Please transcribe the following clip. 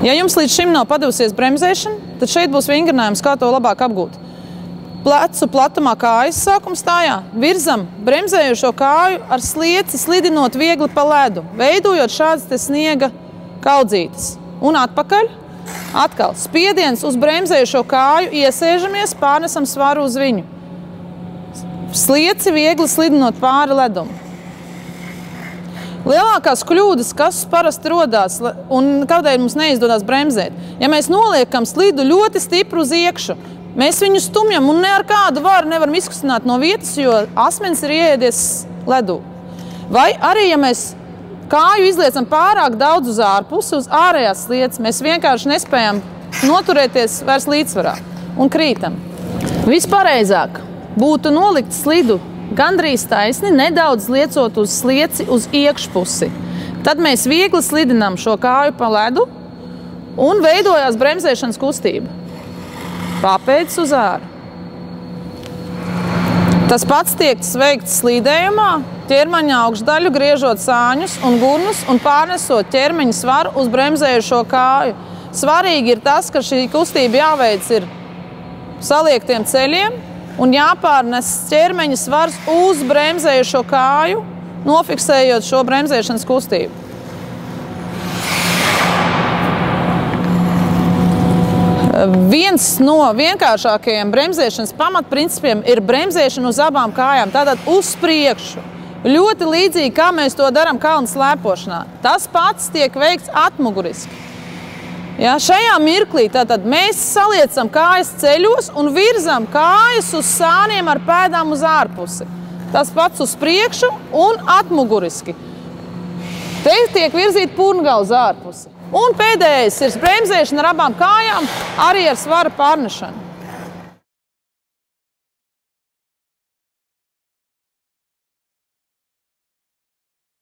Ja jums līdz šim nav padevusies bremzēšana, tad šeit būs vingrinājums, kā to labāk apgūt. Plecu platumā kājas sākuma stājā, virzam bremzējušo kāju ar slieci, slidinot viegli pa ledu, veidojot šādas te sniega kaudzītes. Un atpakaļ, atkal spiediens uz bremzējušo kāju, iesēžamies, pārnesam svaru uz viņu. Slieci viegli slidinot pāri ledumu. Lielākās kļūdas, kas parasti rodās un kādēļ mums neizdodas bremzēt, ja mēs noliekam slidu ļoti stipru uz iekšu, mēs viņu stumjam un ne ar kādu varu nevaram izkustināt no vietas, jo asmens ir ieēdies ledū. Vai arī, ja mēs kāju izliecam pārāk daudz uz ārpusi, uz ārējās slieces, mēs vienkārši nespējam noturēties vairs līdzsvarā un krītam. Vispareizāk būtu nolikt slidu gandrīz taisni, nedaudz liecot uz slieci uz iekšpusi. Tad mēs viegli slidinām šo kāju pa ledu un veidojās bremzēšanas kustība. Papēdis uz āru. Tas pats tiek veikts slīdējumā, ķermeņa augšdaļu griežot sāņus un gurnus un pārnesot ķermeņa svaru uz bremzējušo kāju. Svarīgi ir tas, ka šī kustība jāveic ir saliektiem ceļiem un jāpārnes ķermeņa svars uz bremzējušo kāju, nofiksējot šo bremzēšanas kustību. Viens no vienkāršākajiem bremzēšanas pamatprincipiem ir bremzēšana uz abām kājām, tātad uz priekšu. Ļoti līdzīgi, kā mēs to darām kalnu slēpošanā. Tas pats tiek veikts atmuguriski. Ja, šajā mirklī tātad mēs saliecam kājas ceļos un virzam kājas uz sāniem ar pēdām uz ārpusi. Tas pats uz priekšu un atmuguriski. Te tiek virzīta purngala uz ārpusi. Un pēdējais ir bremzēšana ar abām kājām, arī ar svara pārnešanu.